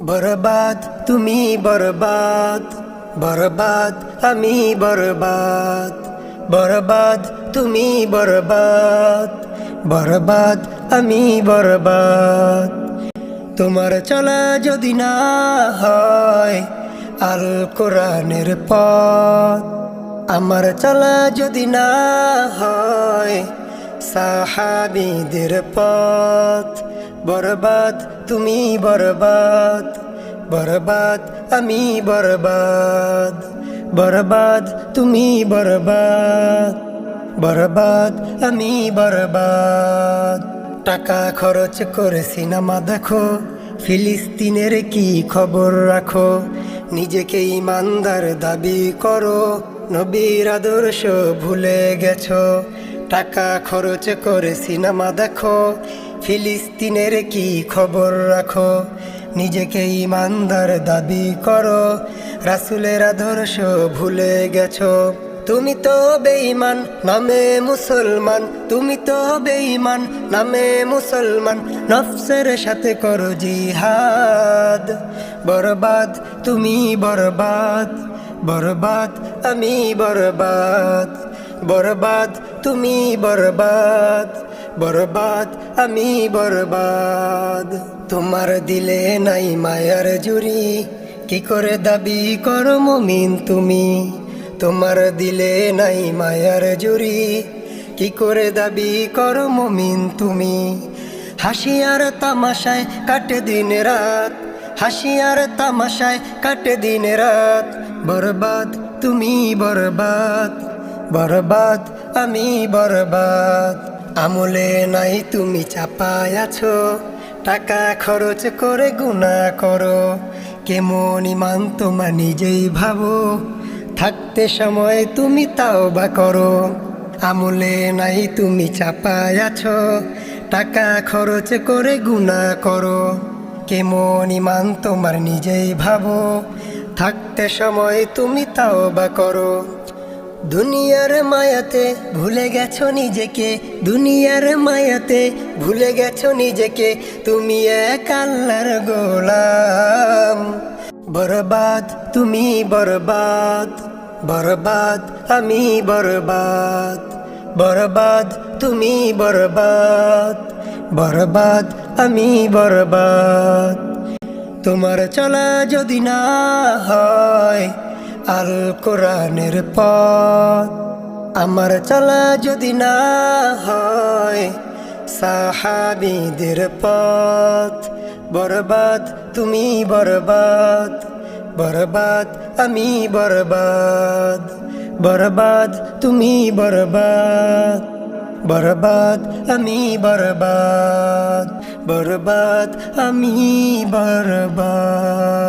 বরবাদ তুমি বরবাদ, বরবাদ আমি বরবাদ, বরবাদ তুমি বরবাদ, বরবাদ আমি বরবাদ। তোমার চলা যদি না হয় আল কোরআনের পথ, আমার চলা যদি না হয় সাহাবীদের পথ, বরবাদ তুমি বরবাদ, বরবাদ আমি বরবাদ, বরবাদ তুমি বরবাদ, বরবাদ আমি বরবাদ। টাকা খরচ করে সিনেমা দেখো, ফিলিস্তিনের কি খবর রাখো, নিজেকে ইমানদার দাবি করো, নবীর আদর্শ ভুলে গেছো। টাকা খরচ করে সিনেমা দেখো, ফিলিস্তিনের কি খবর রাখো, নিজেকে ইমানদার দাবি করো, রাসূলের আদর্শ ভুলে গেছো। তুমি তো বেঈমান নামে মুসলমান, তুমি তো বেঈমান নামে মুসলমান, নফসের সাথে করো জিহাদ। বরবাদ তুমি বরবাদ, বরবাদ আমি বরবাদ, বরবাদ তুমি বরবাদ, বরবাদ আমি বরবাদ। তোমার দিলে নাই মায়ার জুরি, কি করে দাবি করো মুমিন তুমি। তোমার দিলে নাই মায়ার জুরি, কি করে দাবি করো মুমিন তুমি। হাসি আর তামাশায় কাটে দিন রাত, হাসি আর তামাশায় কাটে দিন রাত, বরবাদ তুমি বরবাদ, বরবাদ আমি বরবাদ। আমলে নাই তুমি চাপায় আছো, টাকা খরচ করে গুনাহ করো, কেমন ইমান তোমার নিজেই ভাবো, থাকতে সময় তুমি তাওবা করো। আমলে নাই তুমি চাপায় আছো, টাকা খরচ করে গুনাহ করো, কেমন ইমান তোমার নিজেই ভাবো, থাকতে সময় তুমি তাওবা করো। দুনিয়ার মায়াতে ভুলে গেছো নিজেকে, দুনিয়ার মায়াতে ভুলে গেছো নিজেকে, তুমি এক আল্লাহর গোলাম। বরবাদ তুমি বরবাদ, বরবাদ আমি বরবাদ, বরবাদ তুমি বরবাদ, বরবাদ আমি বরবাদ। তোমার চলা যদি না হয় আল কোরআনের পথ, আমার চলা যদি না হয় সাহাবীদের পথ, বরবাদ তুমি বরবাদ, বরবাদ আমি বরবাদ, বরবাদ তুমি বরবাদ, বরবাদ আমি বরবাদ, বরবাদ আমি বরবাদ।